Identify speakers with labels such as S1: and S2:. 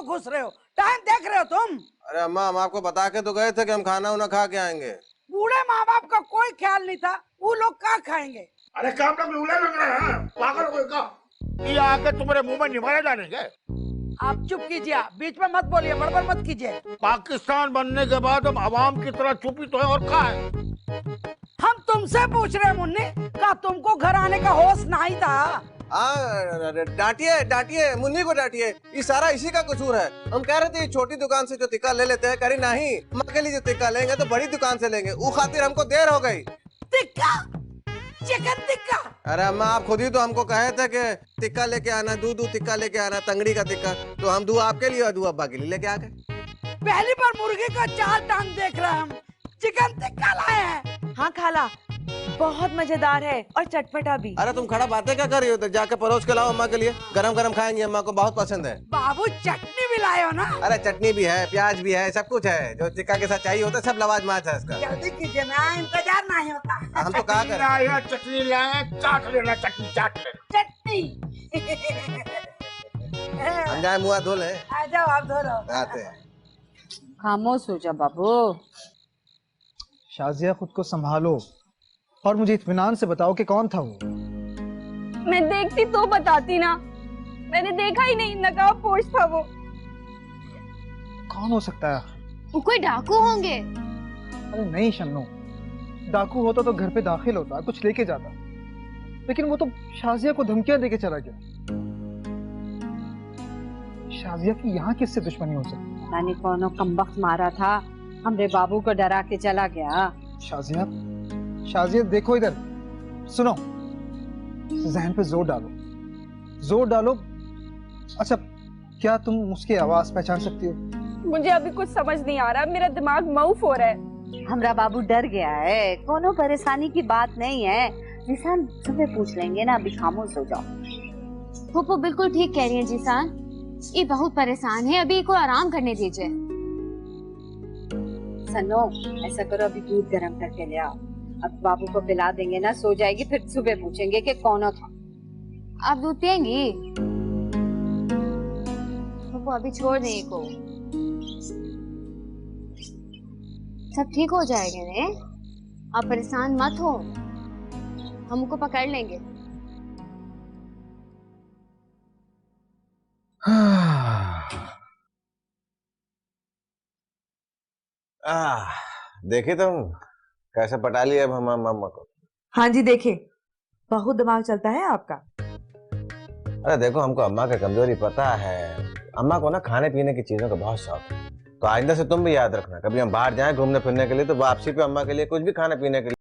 S1: घुस रहे हो? टाइम देख रहे हो तुम?
S2: अरे अम्मा, हम आपको बता के तो गए थे कि हम खाना उना खा के आएंगे।
S1: बूढ़े माँ बाप का कोई ख्याल नहीं था, वो लोग क्या खाएंगे?
S3: अरे काम लोग लूले लग रहे हैं, पागल हो का? ये आके तुम्हारे मुंह में निवाला डालेंगे।
S1: आप चुप कीजिए, बीच में मत बोलिए, बड़बड़ मत कीजिए।
S3: पाकिस्तान बनने के बाद हम आवाम की तरह चुप ही तो है और क्या है?
S1: हम तुमसे पूछ रहे हैं मुन्नी, क्या तुमको घर आने का होश नहीं था?
S2: डांटिए डांटिए, मुन्नी को डांटिए, ये सारा इसी का कसूर है। हम कह रहे थे ये छोटी दुकान से जो टिक्का ले लेते हैं, करी नहीं, अम्मा के लिए जो टिक्का लेंगे तो बड़ी दुकान से लेंगे, वो खातिर हमको देर हो गई।
S1: टिक्का? चिकन टिक्का?
S2: अरे अम्मा, आप खुद ही तो हमको कहे थे कि टिक्का लेके आना, दूध टिक्का लेके आना, तंगड़ी का टिक्का, तो हम दू आपके लिए और दू अब्बा के लिए लेके आ गए।
S1: पहली बार मुर्गी का 4 टांग देख रहे हैं हम, चिकन टिक्का लाए हैं।
S4: हाँ खाला, बहुत मजेदार है और चटपटा भी।
S2: अरे तुम खड़ा बातें क्या कर रही हो? तो जाके परोस के लाओ अम्मा के लिए, गरम गरम खाएंगे, अम्मा को बहुत पसंद है।
S1: बाबू चटनी भी लाए हो ना?
S2: अरे चटनी भी है, प्याज भी है, सब कुछ है, जो टिक्का के साथ चाहिए होता है, सब लवाजमात है इसका।
S1: जल्दी कीजिए ना, इंतजार नहीं होता।
S2: हम तो कहा करें।
S3: चटनी लाए, चाट लेना, चटनी चाट लेना।
S1: चटनी।
S2: अंजाय मुआ धो ले।
S1: आ जाओ, आप धो लो।
S2: आते हैं।
S5: खामोश हो जा बाबू।
S6: शाजिया, खुद को संभालो और मुझे इत्मीनान से बताओ कि कौन था वो।
S4: मैं देखती तो बताती ना, मैंने देखा ही नहीं, नकाब पोश था वो।
S6: कौन हो सकता है?
S7: वो कोई डाकू होंगे।
S6: अरे नहीं शन्नो, डाकू होता तो घर पे दाखिल होता, कुछ लेके जाता, लेकिन वो तो शाजिया को धमकियां देके चला गया। शाजिया की यहाँ किससे दुश्मनी हो सकती?
S5: नानी कौनो कमबख्त मारा था, हमरे बाबू को डरा के चला गया।
S6: शाजिया, शाजिया देखो इधर, सुनो, जहन पे जोर डालो, जोर डालो। अच्छा, क्या तुम उसकी आवाज पहचान सकती हो?
S4: मुझे अभी कुछ समझ नहीं आ रहा, मेरा दिमाग मऊफ हो रहा है।
S5: हमरा बाबू डर गया है, कोनो परेशानी की बात नहीं है, निशान सुबह पूछ लेंगे ना, अभी खामोश हो जाओ।
S7: फूफो बिल्कुल ठीक कह रही है जीसान, ये बहुत परेशान है, अभी को आराम करने दीजिए।
S5: सनो, ऐसा करो, अभी दूध गर्म करके ले आओ, अब बाबू को पिला देंगे ना, सो जाएगी, फिर सुबह पूछेंगे कि कौन था।
S7: आप दूध पियेंगी? फूफो अभी छोड़ दें को, सब ठीक हो जाएगा ने, आप परेशान मत हो, हमको पकड़ लेंगे।
S2: देखी तुम कैसे पटा लिया अब हम अम्मा को?
S4: हाँ जी देखे, बहुत दिमाग चलता है आपका।
S2: अरे देखो, हमको अम्मा की कमजोरी पता है, अम्मा को ना खाने पीने की चीजों का बहुत शौक है, तो आइंदा से तुम भी याद रखना, कभी हम बाहर जाएं घूमने फिरने के लिए तो वापसी पे अम्मा के लिए कुछ भी खाने पीने के लिए